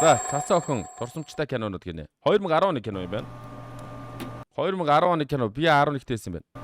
За, цацаа охин дурсамжтай кинонууд гинэ. 2010 оны кино юм байна. 2010 оны кино би 11-т байсан юм байна.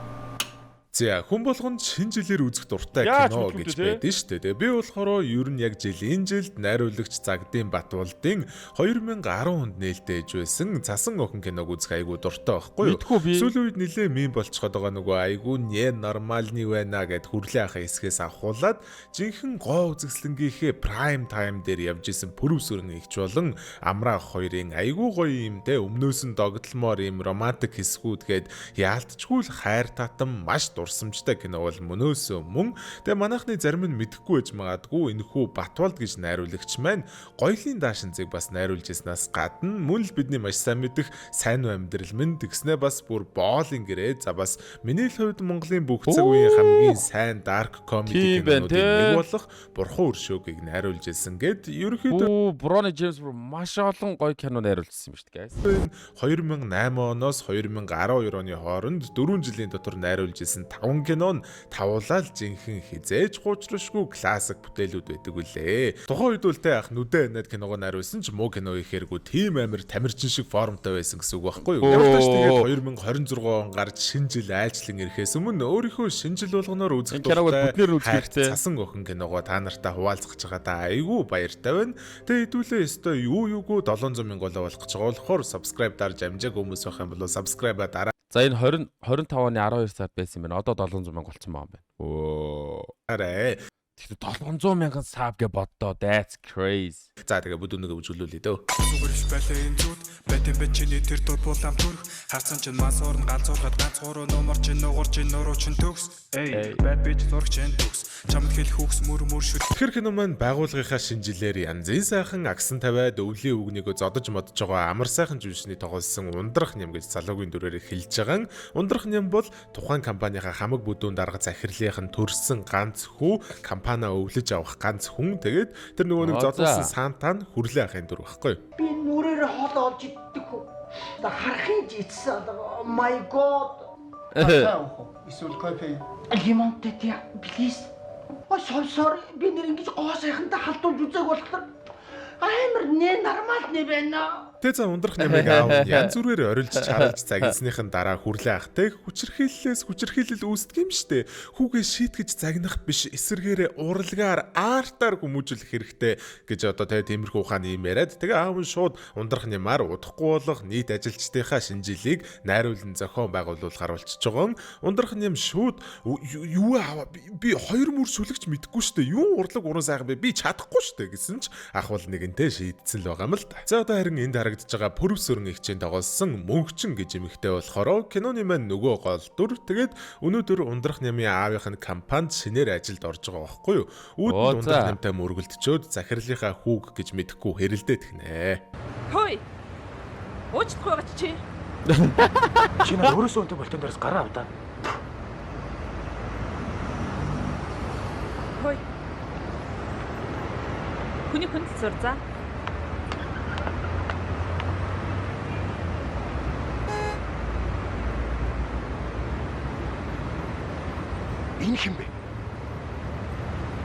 За хүн болгонд шинэ жилээр үзэх дуртай кино гэж байдаг шүү дээ. Би болохоор ер нь яг жилийн жилд найруулагч Загдын Батболдын 2010 онд нээлттэй байсан Цасан охин киног үзэх айгуу дуртай байхгүй юу? Сүүлийн үед нэлээ мем болчиход байгаа нөгөө айгуу не нормальны байна гэд хүрлээ ахаа хэсгээс авахуулаад жинхэнэ гоо үзэсгэлэнгийнхээ prime time дээр явж исэн пүрв сүрэн ихч болон Амраах хоёрын айгуу гоё юм те өмнөөс нь догтлмоор юм романтик хэсгүүд гээд яалтчгүй л хайр татам маш дурсамжтай кино бол мөнөөсөө мөн. Тэгээ манайхны зарим нь мэдэхгүй байж магадгүй энэхүү Батболд гэж найруулагч маань гоёлын даашинзыг бас найруулж ирснаас гадна мөн л бидний маш сайн мэдих сайн амьдрал минь тэгснэ бас бүр боолын гэрээ за бас миний л хувьд Монголын бүх цаг үеийн хамгийн сайн dark comedy кинонуудын нэг болох Бурхан өршөөгийг найруулж ирсэн гэд ерөнхийдөө Брони Джеймс маш олон гоё кино найруулсан юм шүү дээ. 2008 оноос 2012 оны хооронд 4 жилийн дотор найруулж ирсэн 5 кино нь тавуулаад жинхэнэ хизээж хуучрашгүй классик бүтээлүүд байдаг үлээ. Тухайн үед үлтэй ах нүдэ над киногоо найруулсан ч муу кино ихээргүй тийм амир тамирчин шиг формтой байсан гэсэн үг байхгүй юу? Ямар ч тач тэгээд 2026 он гарч шинэ жил айлчлан ирэхээс өмнө өөрийнхөө шинэ жил болгоноор үзэх дуртай Цасан охин киногоо та нартай хуваалцах чагаадаа айгүй баяртай байна. Тэгээд хэдүүлээ өстой юу юугүй 700 мянга болох гэж байгаа болохоор subscribe дарж амжааг хүмүүс байх юм бол subscribe-а дараа. За энэ 25 оны 12 сард байсан юм байна. Одоо 700 мянга болсон байгаа юм байна. Арай. Тэгэхээр 700 мянган саб гэж боддоо. That's crazy. За тэгээ бүдүүнээ үжиглүүлээ дөө. Зүгэрш байлаа энэ зүуд бэтэн бэчний тэр дуу булам төрх харсан чинь мансуур нь ганцуурхад ганц гурав номер чинь нугар чинь нуруу чинь төгс эй бад бич зурх чинь төгс чамд хэл хүүхс мөр шүт. Тэгэхээр кино маань байгууллагынхаа шинэ жилээр янзын сайхан аксан тавиад өвлийн үгнийгөө зодож модж байгаа амар сайхан жүжигчний тоглосон Ундрах ням гэж залуугийн дүрээр хэлж байгаа. Ундрах ням бол тухайн компанийхаа хамаг бүдүүн дарга захирлынх нь төрсэн ганц хүү компаниа өвлөж авах ганц хүн. Тэгээд тэр нөгөө нэг зодуулсан Санта нь хүрлээ ахын дүр байхгүй юу? Би нүрээр хол олж иддэг хөө. Харахын жийдсэн. Oh my god. Эсвэл кофе. Лимонтэй тий please. Sorry. Би нэр ингэж гоо сайхантай халдуулж үзээг болохоор амар нэ нормал нэ байна. Тэ за Ундрах нэмийг аав янз бүрээр орилж чаралж загнасныхын дараа хүрлээ ахтай хүчирхийлэл үүсдэг юм штэ. Хүүгээ шийтгэж загнах биш эсэргээрээ уралгаар аартаар хүмүүжүүлэх хэрэгтэй гэж одоо тэ тиймэрхүү ухааны юм яриад тэгээ аав нь шууд Ундрах нэмаар удахгүй болох нийт ажилчдынхаа шинэ жилийг найруулан зохион байгуулуулахар болчихж байгаа. Ундрах нэм шууд юу аав би хоёр мөр сүлэгч мэдэхгүй штэ. Юу урлаг уран сайхан би чадахгүй штэ гэсэн ч ах бол нэгэнтээ шийдсэн л байгаа юм л да. За одоо харин энд харагдаж байгаа пүрв сүрэн ихчийн тоглосон мөнхчин гэж эмэгтэй болохоор киноны маань нөгөө гол дүр тэгээд өнөөдөр Ундрах нямын аавынх нь компанид шинээр ажилд орж байгаа байхгүй юу? Үүд Ундрах нямтай мөргөлдчөөд захирлынхаа хүүг гэж мэдэхгүй хэрэлдээд гинэ. Хөөе. Уучлах байгаа чи. Чи нэр өөрөөсөө өнтөг болтон дээрс гараа авдаа. Хөөе. Хүний хүнд сур за. Энэ хэм бэ?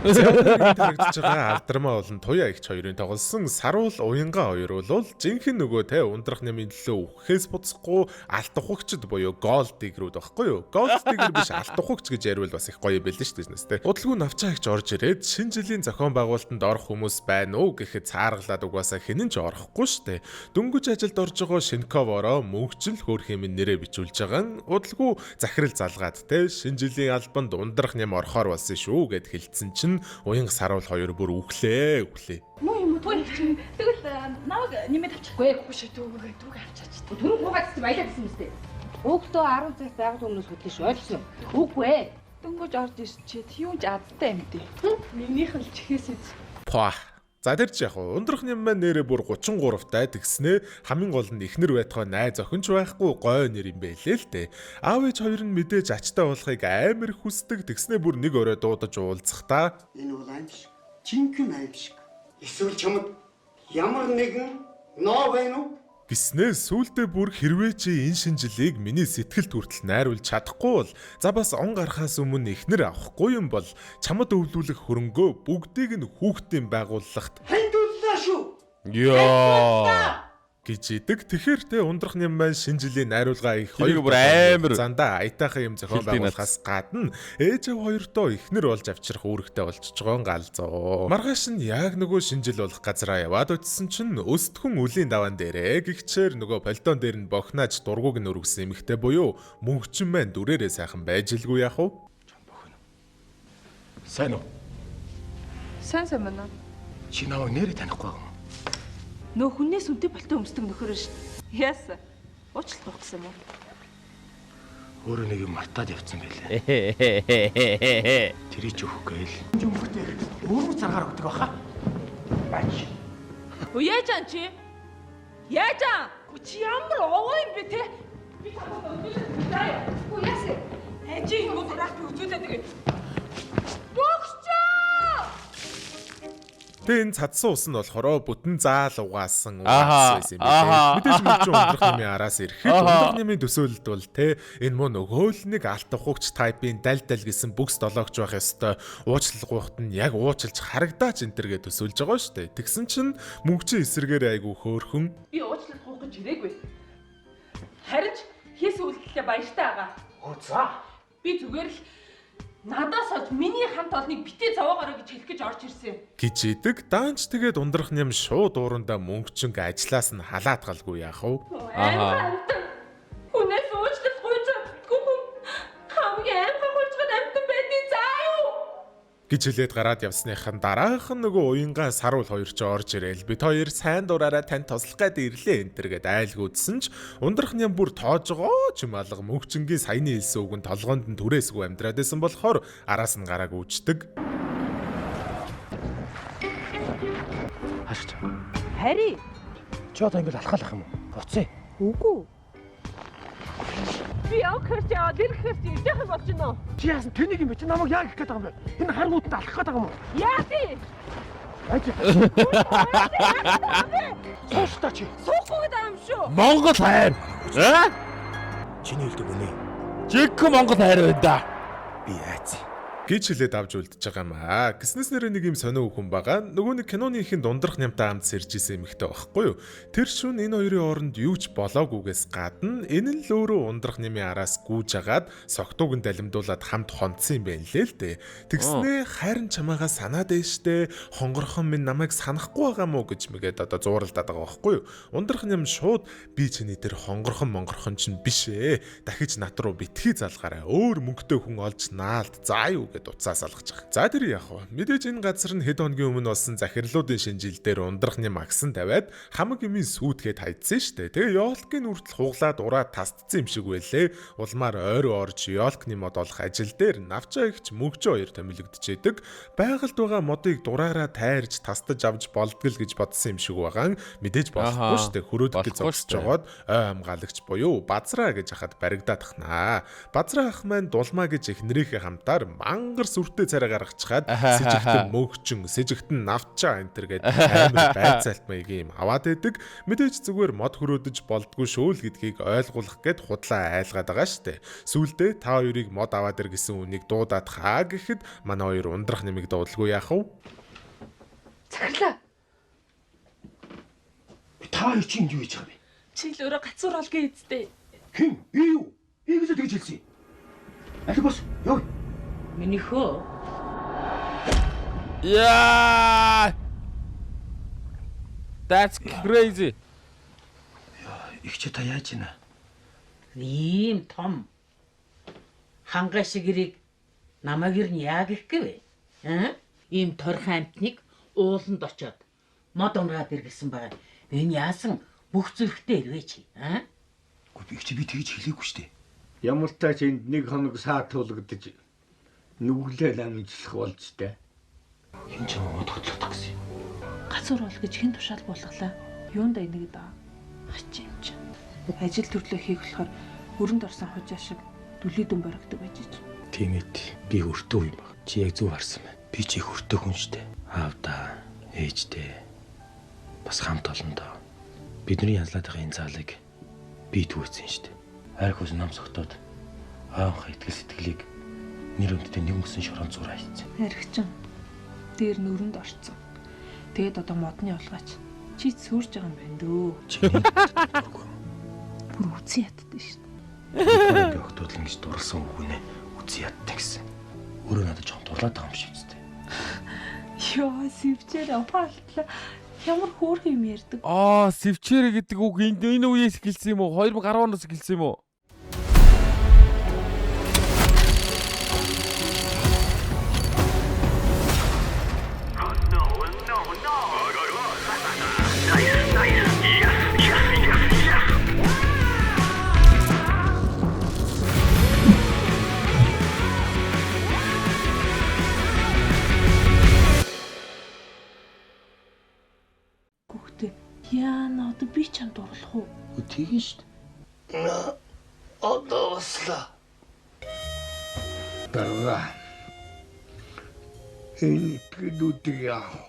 Тарагдж байгаа алдармаа болон туяа ихч хоёрын тоглосон Саруул Уянга хоёр бол жинхэнэ нөгөө те Ундрах нямын төлөө үхэхээс буцахгүй алт ухагчд буюу Gold Digger-үүд байхгүй юу? Gold Digger биш алт ухагч гэж ярил бас их гоё байлээ шүү дээ. Удалгүй навчаа ихч орж ирээд шинэ жилийн зохион байгуулалтанд орох хүмүүс байна уу гэхэд цааргалаад угаасаа хинэн ч орохгүй шүү дээ. Дөнгөж ажилд орж байгаа Шинковоро мөнхчл хөөх юм нэрээ бичүүлж байгаа. Удалгүй захирал залгаад те шинэ жилийн албанд Ундрах ням орохоор болсон шүү гэд хэлсэн чинь Уянга Саруул хоёр бүр үхлээ. Муу юм уу тэгвэл намайг нэмээд авчихгүй шүү дүүгээ авчаач. Түрүү гуйгаас баялаа гэсэн үстэй. Өглөө 10 цагт байгаль өмнөөс хөдлөж ойлгосон. Үгүй ээ. Дөнгөж орж ирсэн чи юуж азтай юм дээ. Нэгнийх нь чихээс үз. Паа. За тэр ч яг Ундрах ням маань нэрээ бүр 33 тай тэгснэ хамгийн гол нь ихнэр байтугай найз охинч байхгүй гой нэр юм байлээ л дээ. Аав ээж хоёр нь мэдээж ачтай болохыг амар хүсдэг тэгснэ бүр нэг орой дуудаж уулзах та. Энэ бол аим шиг. Жинхэнэ аим шиг. Эсвэл чамд ямар нэгэн ноо байна уу? Гиснээ сүултээ бүр хэрвээ чи энэ шинжилгээг миний сэтгэлд хүртэл найруулж чадахгүй бол за бас он гарахаас өмнө ихнэр авахгүй юм бол чамд өвлүүлэх хөрөнгөө бүгдийг нь хүүхдийн байгууллагт хандууллаа шүү. Яа. гэж идэг. Тэгэхээр тэ ундрах юм маань шинэ жилийн найруулга их Тэрийг бүр амар зандаа аятайхан юм зохион байгуулахаас гадна ээж аав хоёртоо ихнэр болж авчрах үүрэгтэй болчихж байгаа галзуу. Маргааш нь яг нөгөө шинэ жил болох газараа яваад утсан чинь өстхөн үлийн даваан дээрээ гихчээр нөгөө пальтон дээр нь бохнааж дургууг нь өргөсөн эмэгтэй буюу мөнхчин маань дүрээрээ сайхан байжилгүй яах вэ? Сайн уу? Сайн байна. Чи намайг нэрээ танихгүй байгаа юм. Нөө хүнээс үнтэй болтой өмсдөг нөхөр шүү. Яасан? Уучлалт гуйсан юм уу? Өөрөө нэг юм мартаад явцсан байлээ. Тэрий ч өгөхгүй л. Жумхтэй өөрөө цагаар өгдөг баха. Бач. Яаж ан чи? Яаж ан? Чи ямар овоо юм бэ те? Би таа. Уу яасан? Эжи юм уу дурах би үзүүлээд тэгээд. Богчоо! Тэн цадсан ус нь болохоор бүтэн заал угаасан байсан юм байна. Мэдээж мөрч ундрах нэмийн араас ирэхэд ундрах нэмийн төсөөлөлд бол те энэ мөн нөгөө л нэг алт ухагч тайпын дал гэсэн бүкс долоогч байх ёстой. Уучлал гуйхад нь яг уучлж харагдаач энтергээ төсөөлж байгаа шүү дээ. Тэгсэн чинь мөнгөчийн эсрэгээр айгу хөөрхөн. Би уучлалт гуйх гэж ирээгүй. Харин ч хийс үйлдэлээ баяртай байгаа. Оо за. Би зүгээр л надаас олж миний хамт олныг битээ зовоогоорой гэж хэлэх гэж орж ирсэн. Гэж идэг даанч тэгээд ундрах нэм шууд уурандаа мөнгөчинг ажиллаас нь халаад галгүй яах вэ? Хүнээс уучлалт гуйж чаддгүй. Хамгийн амар гуйчгаад амтан байдیں۔ Заа юу? гэж хэлээд гараад явсныхан дараахан нөгөө уянгаан саруул хоёр ч орж ирээл бид хоёр сайн дураараа тань туслах гээд ирлээ энтер гээд айлгуудсан ч ундрах нэм бүр тоож байгаа ч юм алга мөнхчингийн саяны хэлсэн үг нь толгоонд нь түрээсгүй амьдраад байсан болохоор араас нь гарааг үүчдэг. Хашч. Хари. Чи одоо ингэж алхаалах юм уу? Буцъя. Үгүй. Би явахаар чи аваад ирэхээр чи идэх юм болж гинөө. Чи яасан тэнийг юм бэ? Чи намайг яа гэх гээд байгаа юм бэ? Энэ харгуудад алхах гээд байгаа юм уу? Яа би? Аж. Сууштай чи. Суухгүй гэдэг юм шүү. Монгол хайр. Чиний хэлдэг үнэ. Жиг Монгол хайр байна да. Би айц. гэж хэлээд авч үлдэж байгаа юм аа. Гиснээс нэр нэг юм сонио хүн байгаа. Нөгөө нэг киноны ихэнд ундрах нямтай хамт сэрж исэн эмэгтэй байхгүй юу? Тэр шүн энэ хоёрын оронд юу ч болоогүйгээс гадна энэ нь л өөрөө ундрах нямын араас гүйж агаад согтууг нь далимдуулаад хамт хонцсон юм байна лээ л дээ. Тэгснээ хайрын чамаагаа санаад ээжтэй хонгорхон минь намайг санахгүй байгаа мó гэж мэгээд одоо зууралдаад байгаа байхгүй юу? Ундрах ням шууд би чиний тэр хонгорхон чинь биш ээ. Дахиж нат руу битгий залгаарай. Өөр мөнгөтэй хүн олж наалд. Заа юу гэд уцаас алгаж байгаа. За тэр яах вэ? Мэдээж энэ газар нь хэд хоногийн өмнө болсон захирлуудын шинжил дээр ундрахны магсан тавиад хамаг юмын сүйтгэхэд хайдсан штэ. Тэгээ ёолкын үртэл хуглаад ураад тасдсан юм шиг байлээ. Улмаар ойроо орж ёолкны мод олох ажил дээр навчаа ихч мөгжөө хоёр томилогдчихэдэг. Байгальд байгаа модыг дураараа тайрж тастаж авч болдгол гэж бодсон юм шиг байгаа. Мэдээж болохгүй штэ. Хөрөөдөх гэж зогсож жоод ой хамгаалагч буюу Базраа гэж хахад баригдаад тахнаа. Базраа ах маань дулмаа гэж их нэрийнхээ хамтаар мангар сүртэй царай гаргачихад сэжигтэн мөгчин, сэжигтэн навчаа энтер гээд амар байцаалт маягийн юм аваад идэг. Мэдээж зүгээр мод хөрөөдөж болдгүй шүүл гэдгийг ойлгуулах гээд худлаа айлгаад байгаа штэ. Сүүлдээ та хоёрыг мод аваад ир гэсэн үнийг дуудаад хаа гэхэд манай хоёр ундрах нэмийг дуудалгүй яах вэ? Захирлаа. Та хоёр чи юу хийж байгаа бэ? Чи л өөрөө гацуур олгийн эзтэй. Хин? Юу? Ийгээс тэгж хэлсэн. Аль бос. Юу? Минийхөө. Yeah. That's crazy. Их чи та яаж ийна? Ийм том хангай шиг ирийг намайг ер нь яа гэх гээвэ? Ийм торхон амтныг ууланд очоод мод унраад иргэсэн байгаа. Энэ яасан бүх зүрхтэй ирвэ чи? Гэхдээ их чи би тэгж хэлээгүй штэ. Ямартай ч энд нэг хоног саад тулгадж нүглэл амжилах болжтэй. Хин ч мод хөдлөдөг гэсэн юм. Гацуур бол гэж хэн тушаал буулгалаа. Юунд айныг даа. Хач юм чи. Ажил төрлөө хийх болохоор өрөнд орсон хужаа шиг дүлийдэн борогддог байж чи. Тийм ээ. Би өртөө юм баг. Чи яг зөв харсан байна. Би чи их өртөө хүн штэ. Аавда, ээжтэй бас хамт олондоо. Бидний янзлаад байгаа энэ заалыг би түүсэн штэ. Хайр хүс нам согтоод аавынхаа итгэл сэтгэлийг нэр өндөртэй нэг мөсөн шорон зураа хийсэн. Архичин дээр нүрэнд орцсон. Тэгээд одоо модны улгаач Чи сүрж байгаа юм байна дөө. Чиний дургүй. Бүр үгүй яддаг шүү дээ. Би октод ингэж дурлсан үгүнээ үгүй яддаг гэсэн. Өөрөө надад жоон дурлаад байгаа юм шиг үстэй. Йоо, сэвчээр аваалтлаа. Ямар хөөрхөн юм ярьдаг. Сэвчээрэ гэдэг үг энэ үеэс эхэлсэн юм уу? 2010 оноос эхэлсэн юм уу? Яна одоо би чамд дурлах уу? Тэгэн шүү дээ. Одоо баслаа. Дарга. Энэ итгэдүүдийг яах вэ?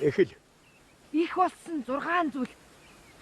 Эхэл. Их болсон 6 зүйл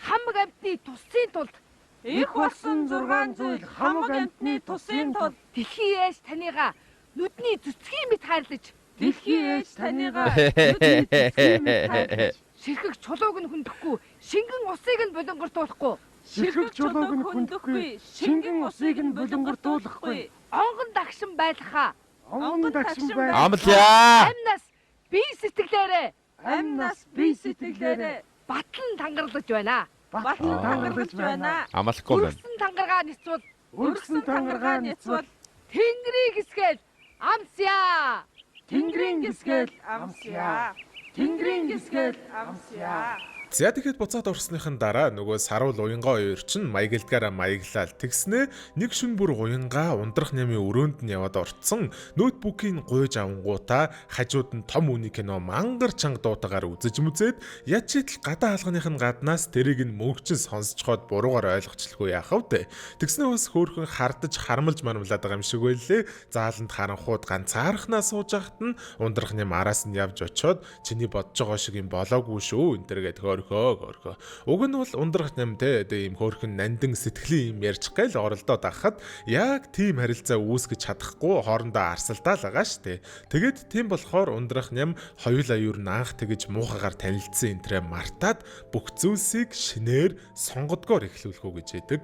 хамаг амьтны тусын тулд Их болсон 6 зүйл хамаг амьтны тусын тулд дэлхийн ээж таныгаа нүдний зүцгийн мэт хайрлаж дэлхийн ээж таныгаа нүдний зүцгийн мэт хайрлаж ширхэг чулууг нь хүндэхгүй шингэн усыг нь булангартуулахгүй ширхэг чулууг нь хүндэхгүй шингэн усыг нь булангартуулахгүй онгон дагшин байлхаа онгон дагшин байх Амлаа. амнаас бие сэтгэлээрээ амнаас бие сэтгэлээрээ батлан тангарлаж байна. батлан тангарлаж байна. Амлахгүй байна. Өргсөн тангаргаа нисвал Өргсөн тангаргаа нисвал тэнгэрийг хэсгээл амсяа. Тэнгэрийн гисгэл амсяа. Тэнгэрийн гисгэл амсяа. За тэгэхэд буцаад орсныхан дараа нөгөө саруул уянгаа хоёр чинь маягэлдгаараа маяглал тэгснэ нэг шүн бүр уянгаа ундрах нямын өрөөнд нь яваад орцсон ноутбукийн гуйж авангуудаа хажууд нь том үний кино мангар чанга дуутагаар үзэж мүзээд яд чидэл гадаа хаалганых нь гаднаас тэрийг нь мөнгөчин сонсцоход буруугаар ойлгочлгүй яах вэ тэгснэ бас хөөхөн хардаж хармалж мармлаад байгаа юм шиг байлээ зааланд харанхууд ганцаархнаа сууж ахт нь ундрах ням араас нь явж очоод чиний бодож байгаа шиг юм болоогүй шүү энэ төр гэдэг Хөрхөө. Уг нь бол ундрах нямтэй ийм хөөрхөн нандин сэтгэлийн юм ярьж гайл оролдоод ахад яг тийм харилцаа үүсгэж чадахгүй хоорондоо арсалдаа л байгаа штэ. Тэгээд тийм болохоор ундрах ням хоёулаа юу наах тэгэж муухагаар танилцсан энтрэ мартаад бүх зүйлсийг шинээр сонгодгоор эхлүүлэх үү гэж яадаг.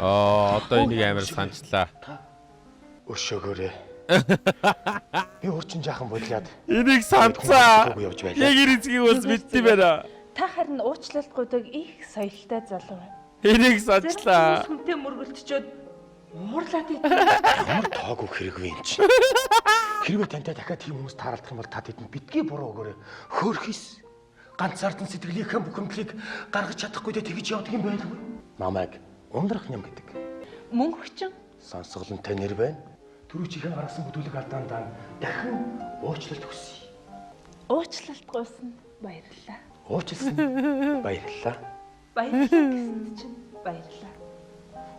Одоо энийг амар санчлаа. Өшөөгөөрэй. Би урчин жаахан бодлоод Энийг санцаа. Яг ирцгийг бас мэдтий байна. Та харин уучлалт гуйдаг их соёлтой залуу байна. Энийг санчлаа. Хүнтэй мөргөлтчөөд уурлаад идэв. ямар тоогүй хэрэггүй юм чи. Хэрвээ тантай дахиад тийм хүмүүс тааралдах юм бол та тэдэнд битгий буруу өгөөрэй. Хөөрхис ганцаардан сэтгэлийнхээ бүхэмдлийг гаргаж чадахгүй дэ тэгж явдаг юм байлгүй. Намайг ундрах ням гэдэг. Мөнхчин Сонсголонтой нэр байна. Түрүү чихэн гаргасан бүдүүлэг алдаандаа дахин уучлалт хүсье. уучлалт гуйсан баярлалаа. Уучлсан. Баярлалаа. Баярлалаа гэсэн чинь баярлалаа.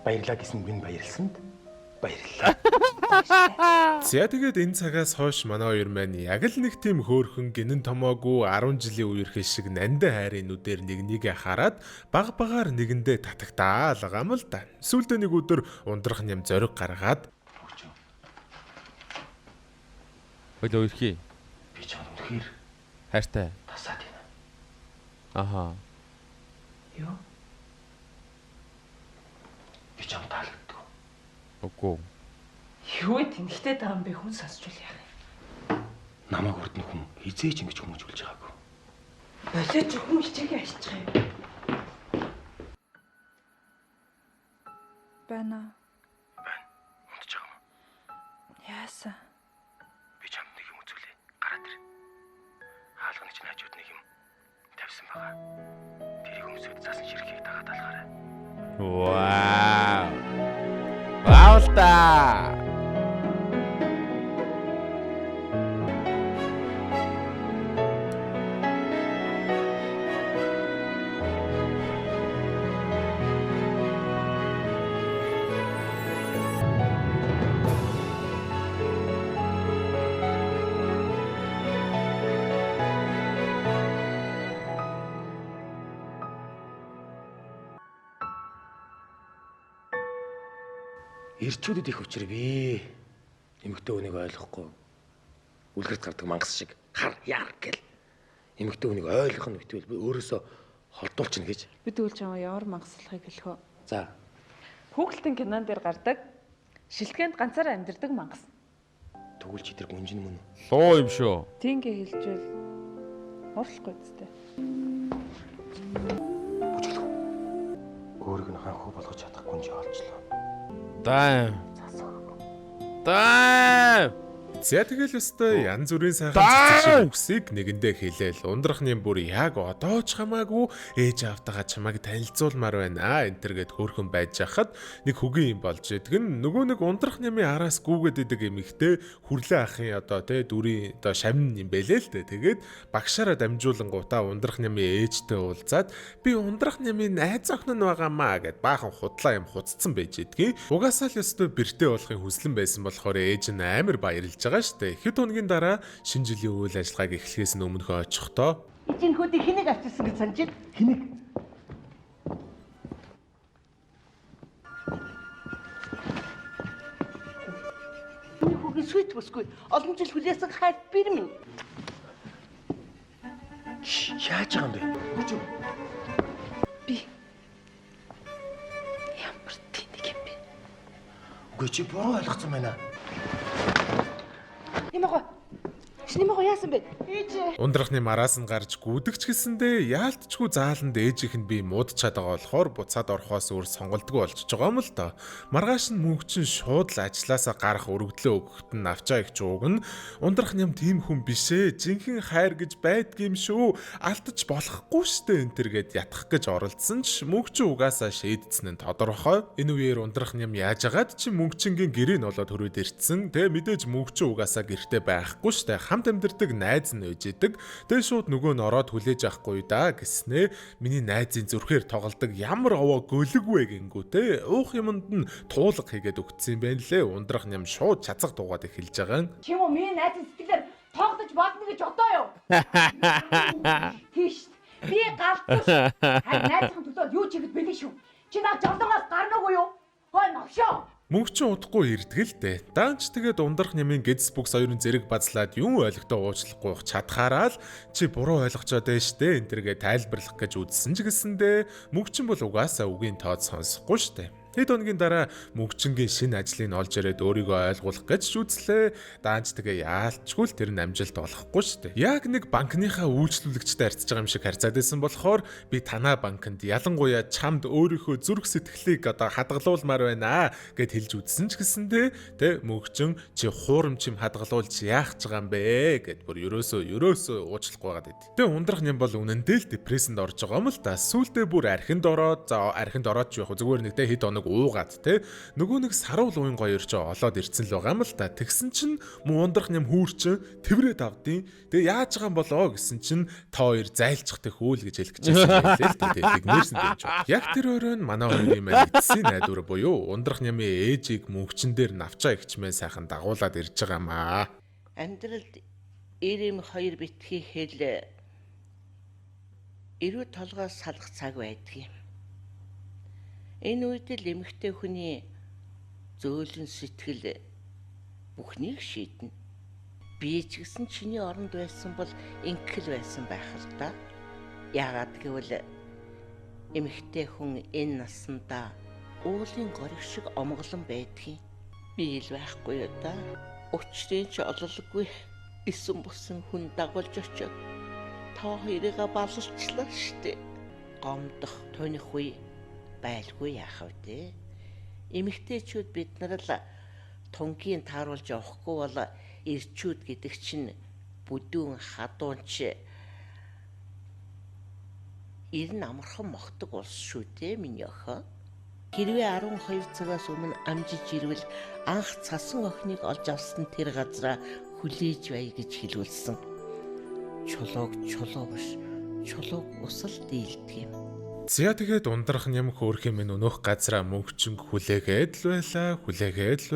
Баярлалаа гэсэн би баярлсанд баярлалаа. За тэгээд энэ цагаас хойш манай хоёр маань яг л нэг тийм хөөрхөн гинэн томоогүй 10 жилийн үерхэл шиг нандин хайрын нүдээр нэгнийгээ хараад баг багаар нэгэндээ татагтаал байгаа юм л да. Сүүлдээ нэг өдөр ундрах ням зориг гаргаад Хойлоо өрхий. Би ч үнэхээр Хайртай. тасаад байна. Аха. Юу? Би ч таалагддаг. Үгүй. Юу тэнхтэй даам бэ хүн сонсчул яах юм. Намайг урд нь хүн хизээч ингэж хүмүүжүүлж байгаагүй. Болооч хүн хичээгээ ашчих юм. Байна. Унтж байгаа юм. Яасан? Би чамд нэг юм үзүүлээ. Гараад ир. Хаалганы чинь хажууд нэг юм тавьсан байгаа. Тэрийг өмсөд засан ширхгийг дагаад алгаарай. Вау. Ваулта. Ирчүүдэд их учир бий. Эмэгтэй хүнийг ойлгохгүй. Үлгэрт гардаг мангас шиг хар яар гэл. Эмэгтэй хүнийг ойлгох нь битвэл би өөрөөсөө холдуулчихна гэж. Би тэгвэл чамаа ямар мангаслагыг хэлэх вэ? За. Хүүхэлдэйн кинон дээр гардаг шилтгэнд ганцаараа амьдардаг мангас. Тэгвэл чи тэр гүнжин мөн үү? Луу юм шүү. Тингээ хэлжэл уурлахгүй зүтэй. Бүжиглэх. Өөрийг нь ханхуу болгож чадах гүнжи олчлоо. Дай. Дай. За тэгэл өстой янз бүрийн сайхан цэцэг үгсийг нэгэндээ хэлээл ундрахны бүр яг одоо ч хамаагүй ээж автагаа чамайг танилцуулмаар байна энтэр гэд хөөрхөн байж хахад нэг хөгийн юм болж идэг нь нөгөө нэг ундрах нэмийн араас гүүгээд идэг эмэгтэй хүрлээ ахын одоо тэ дүрийн одоо шавн юм бэлээ л дээ тэгээд багшаараа дамжуулангуудаа ундрах нэмийн ээжтэй уулзаад би ундрах нэмийн найз охин нь байгаамаа гэд баахан худлаа юм хуцсан байж идэгий угаасаа л өстой бэртээ болохын хүслэн байсан болохоор ээж нь амар баярлж байгаа штэ. Хэд хоногийн дараа шинэ жилийн үйл ажиллагааг эхлэхээс өмнөхөө очихдоо Эцэнхүүдийг хэнийг авчирсан гэж санаж байна? Хэнийг? Энэ хүүгийн сүйт бүсгүй олон жил хүлээсэн хайр бэр минь. Яаж байгаа юм бэ? Би ямар тэнэг юм бэ? Үгүй чи буруу ойлгосон байна. Нэмээгөө яасан бэ? ундрахны мараас нь гарч гүдэгч гэсэндээ яалтчгүй зааланд ээжийнх нь би муудчаад байгаа болохоор буцаад орохоос өөр сонголтгүй болчихж байгаа юм л доо. Маргааш нь мөнгөчин шууд л ажилласаа гарах өргөдлөө өгөхт нь авчаа их чууг нь ундрах нэм тийм хүн бишээ. Жинхэнэ хайр гэж байдгийм шүү. Алдаж болохгүй штэ энтэр гэд ятгах гэж оролдсон ч мөнгөчин угаасаа шийдсэн нь тодорхой. Энэ үеэр ундрах нэм яажгаад чи мөнгөчингийн гэрээ нь болоод хөрөөд ирцэн. Тэ мэдээж мөнгөчин угаасаа гэртээ байхгүй штэ. Хамт амьдардаг найз нь үйжэдэг. Тэгээ шууд нөгөө нь ороод хүлээж авахгүй да гэснээ миний найзын зүрхээр тоглодог ямар овоо гөлөг вэ гингүүтэй уух юмд нь туулга хийгээд өгсөн юм байна лээ. Ундрах нэм шууд чацаг дуугаад эхэлж байгаа. Чи юу миний найзын сэтгэлээр тоглож болно гэж бодоо юу? Тийш. Би галзуу ш. Харин найзын төлөө юу ч хийгээд бэлэн шүү. Чи наа жолоогоос гарнаагүй юу? Хой новшоо. Мөнгөчин удахгүй ирдэг л дээ. Даанч тэгээд ундрах нэмийн Ged's Books хоёрын зэрэг базлаад юм ойлгохтой уучлахгүй чадхаараа л чи буруу ойлгочоод байна штэ энтергээ тайлбарлах гэж үзсэн ч гэсэндээ мөнгөчин бол угаасаа үгийн тоод сонсохгүй штэ. Хэд хоногийн дараа мөнгөчингийн шинэ ажлыг олж ирээд өөрийгөө ойлгуулах гэж үзлээ. Даанч тэгээ яалтчгүй л тэр нь амжилт олохгүй штэ. Яг нэг банкныхаа үйлчлүүлэгчтэй харьцаж байгаа юм шиг харьцаад байсан болохоор би танаа банкнд ялангуяа чамд өөрийнхөө зүрх сэтгэлийг одоо хадгалуулмаар байна гэд хэлж үзсэн ч гэсэндээ тэ мөнгөчин чи хуурамч юм хадгалуулж яах ч байгаа юм бэ гэд бүр ерөөсөө уучлахгүй байгаа дэд. Тэ ундрах юм бол үнэндээ л депрессэнд орж байгаа юм л да. Сүүлдээ бүр архинд ороод ч яг зүгээр нэг тэ хэд хоног уугаад те нөгөө нэг саруул уян гоёр ч олоод ирцэн л байгаа юм л та. Тэгсэн чинь муу ундрах нэм хүүрчин тэврээд авдیں۔ Тэгээ яаж байгаа юм болоо гэсэн чинь та хоёр зайлцхдаг хөөл гэж хэлэх гэжсэн байлээ л дээ. Тэгнэрсэн дэж. Яг тэр өрөө нь манай хоёрын мэдсэн найдвар буюу ундрах нэмийн ээжийг мөнгөчин дээр навчаа ихчмэн сайхан дагуулад ирж байгаа маа. Амьдралд ирэм хоёр битгий хэл эрүү толгоос салах цаг байдгийг. Энэ үед л эмэгтэй хүний зөөлөн сэтгэл бүхнийг шийднэ. Би ч гэсэн чиний оронд байсан бол инкэл байсан байх л та. Яагаад гэвэл эмэгтэй хүн энэ наснда уулын гориг шиг омголон байдгийг би л байхгүй юу та. Учрын ч ололгүй исэн бусан хүн дагуулж очоод та хоёрыг балалчлаа штэ. Гомдох тоних үе байлгүй яах вэ? Эмэгтэйчүүд бид нар л тунгийн тааруулж явахгүй бол ирчүүд гэдэг чинь бүдүүн хадуунч ирэн амархан мохдог улс шүү дээ миний охин. Хэрвээ 12 цагаас өмнө амжиж ирвэл анх цасан охиныг олж авсан тэр газараа хүлээж бай гэж хэлүүлсэн. Чулууг биш, чулууг усал дийлдэг юм. За тэгээд ундрах нэм хөөрх юм өнөөх газараа мөнгөчин хүлээгээд л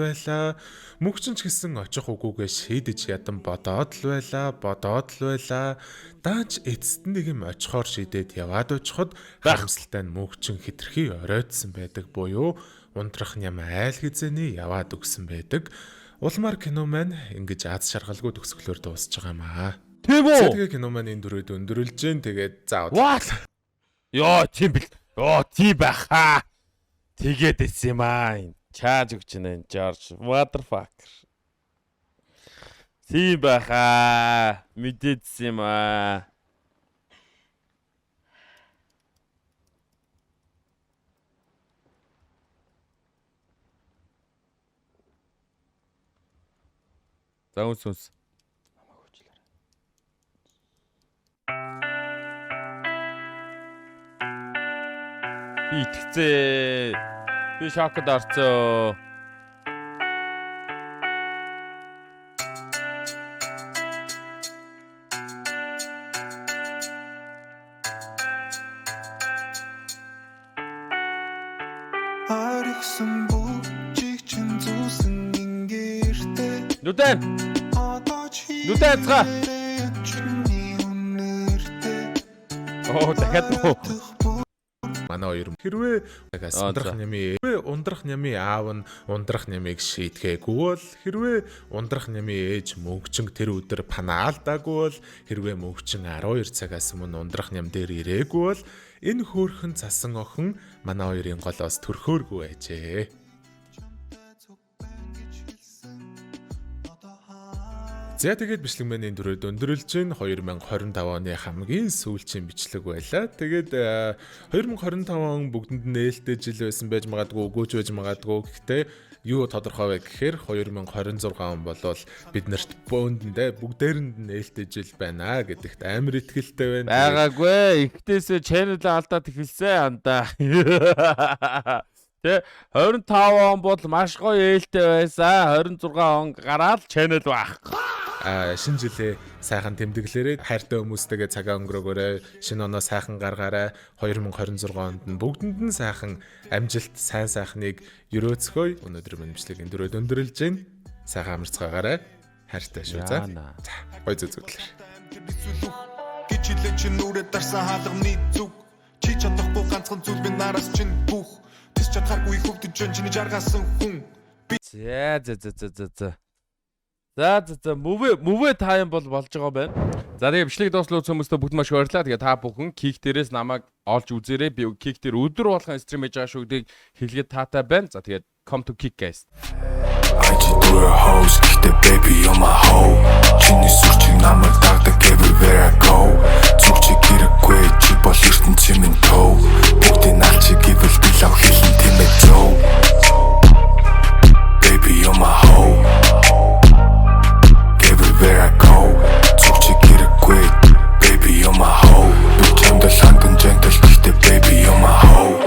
байлаа. Мөнгөчин ч гэсэн очих үгүйгээ шийдэж ядан бодоод л байлаа. Даанч эцэст нэг юм очихоор шийдээд яваад очиход харамсалтай нь мөнгөчин хитрхи оройтсан байдаг буюу унтрах ням айл хизээний яваад өгсөн байдаг. Улмаар кино маань ингэж аз шаргалгүй төгсгөлөөр дуусж байгаа юм аа. Тийм үү? Тэгээ кино маань энэ дөрөд өндөрлж जैन тэгээд заавал. What? Йоо, тийм бил. Йоо, тийм байхаа. Тэгээд эс юм аа. Чааж өгч нэ Жорж. Motherfucker. Тийм байхаа. Мэдээдсэн юм аа. За үнс. Би итгэцээ. Би шокод орцоо. Арихсан бүх чигчин зүүсэн ингэртэй Нүдэн. Нүдэн цаа. Оо, дахиад нөө. Манай хоёр хэрвээ ундрах нямын аав нь ундрах нямыг шийтгээггүй бол хэрвээ ундрах нямын ээж мөнгчинг тэр өдөр панаалдаагүй бол хэрвээ мөнгчин 12 цагаас өмнө ундрах ням дээр ирээгүй бол энэ хөөрхөн цасан охин манай хоёрын голоос төрхөөргүй байжээ. За тэгээд бичлэг маань энэ дөрөд өндөрлж байна. 2025 оны хамгийн сүүлчийн бичлэг байлаа. Тэгээд 2025 он бүгдэнд нь нээлттэй жил байсан байж магадгүй, үгүйч байж магадгүй. Гэхдээ юу тодорхой вэ гэхээр 2026 он болвол биднэрт бөөндөндөө бүгдээрэнд нь нээлттэй жил байна гэдэгт амар итгэлтэй байна. Байгаагүй. Ихтээсээ channel алдаад эхэлсэн андаа. Тэ 25 он бол маш гоё ээлтэй байсан. 26 он гараад channel баг. Шинэ жилээ сайхан тэмдэглээрэй. Хайртай хүмүүстэйгээ цагаа өнгөрөөгөөрэй. Шинэ оноо сайхан гаргаарай. 2026 онд нь бүгдэнд нь сайхан амжилт, сайн сайхныг өрөөцгөөе. Өнөөдөр минь бичлэгийн дөрөд өндөрлж байна. Сайхан амарцгаагаарай. Хайртай шүү за. Гоё зүзүүлэр. Гэж хэлээ чи нүрэ дарсан хаалганы зүг. Чи чадахгүй ганцхан зүйл би нараас чинь бүх. Тэс чадхааргүй хөвдөж чиний жаргасан хүн. За мөвөө тайм бол болж байгаа байна. За тэгээ бичлэг дуслуулсан хүмүүстээ бүгд маш баярлалаа. Тэгээ та бүхэн кик дээрээс намайг олж үзээрэй. Би кик дээр өдөр болгон стрим хийж байгаа шүү гэдгийг хэлгээд таатай байна. За тэгээд come to kick guys. I just do a house